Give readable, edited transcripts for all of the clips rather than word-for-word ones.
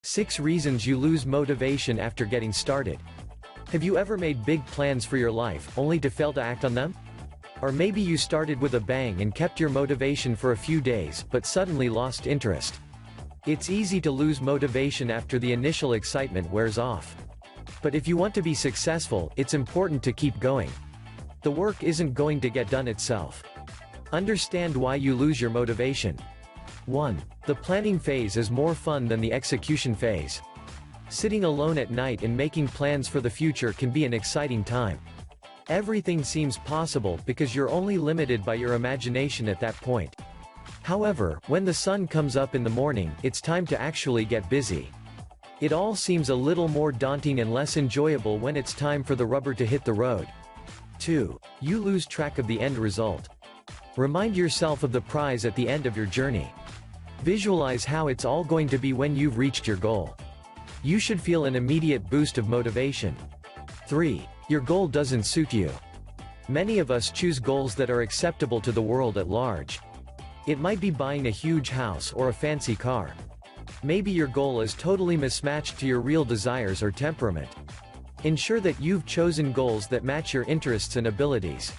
6 reasons you lose motivation after getting started. Have you ever made big plans for your life, only to fail to act on them? Or maybe you started with a bang and kept your motivation for a few days, but suddenly lost interest. It's easy to lose motivation after the initial excitement wears off. But if you want to be successful, it's important to keep going. The work isn't going to get done itself. Understand why you lose your motivation. 1. The planning phase is more fun than the execution phase. Sitting alone at night and making plans for the future can be an exciting time. Everything seems possible because you're only limited by your imagination at that point. However, when the sun comes up in the morning, it's time to actually get busy. It all seems a little more daunting and less enjoyable when it's time for the rubber to hit the road. 2. You lose track of the end result. Remind yourself of the prize at the end of your journey. Visualize how it's all going to be when you've reached your goal. You should feel an immediate boost of motivation. 3. Your goal doesn't suit you. Many of us choose goals that are acceptable to the world at large. It might be buying a huge house or a fancy car. Maybe your goal is totally mismatched to your real desires or temperament. Ensure that you've chosen goals that match your interests and abilities.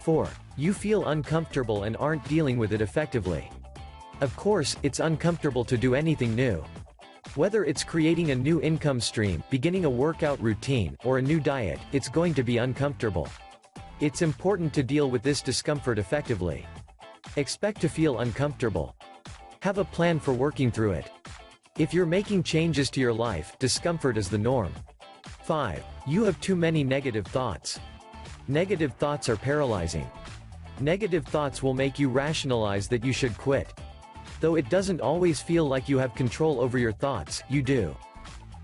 4. You feel uncomfortable and aren't dealing with it effectively. Of course, it's uncomfortable to do anything new. Whether it's creating a new income stream, beginning a workout routine, or a new diet, it's going to be uncomfortable. It's important to deal with this discomfort effectively. Expect to feel uncomfortable. Have a plan for working through it. If you're making changes to your life, discomfort is the norm. 5. You have too many negative thoughts. Negative thoughts are paralyzing. Negative thoughts will make you rationalize that you should quit. Though it doesn't always feel like you have control over your thoughts, you do.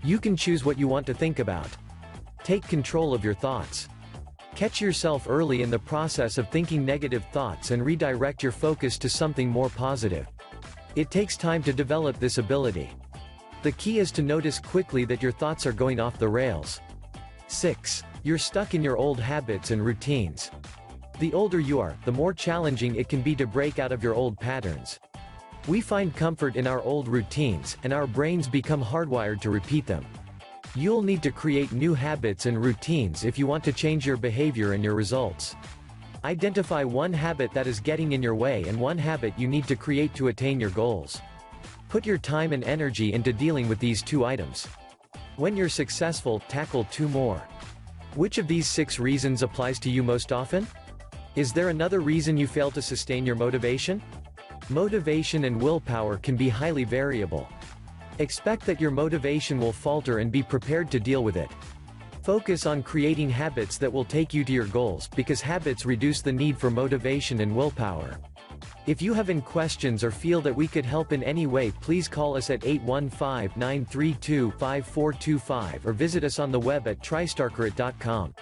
You can choose what you want to think about. Take control of your thoughts. Catch yourself early in the process of thinking negative thoughts and redirect your focus to something more positive. It takes time to develop this ability. The key is to notice quickly that your thoughts are going off the rails. 6. You're stuck in your old habits and routines. The older you are, the more challenging it can be to break out of your old patterns. We find comfort in our old routines, and our brains become hardwired to repeat them. You'll need to create new habits and routines if you want to change your behavior and your results. Identify one habit that is getting in your way and one habit you need to create to attain your goals. Put your time and energy into dealing with these 2 items. When you're successful, tackle 2 more. Which of these 6 reasons applies to you most often? Is there another reason you fail to sustain your motivation? Motivation and willpower can be highly variable. Expect that your motivation will falter and be prepared to deal with it. Focus on creating habits that will take you to your goals, because habits reduce the need for motivation and willpower. If you have any questions or feel that we could help in any way, please call us at 815-932-5425 or visit us on the web at tristarcurate.com.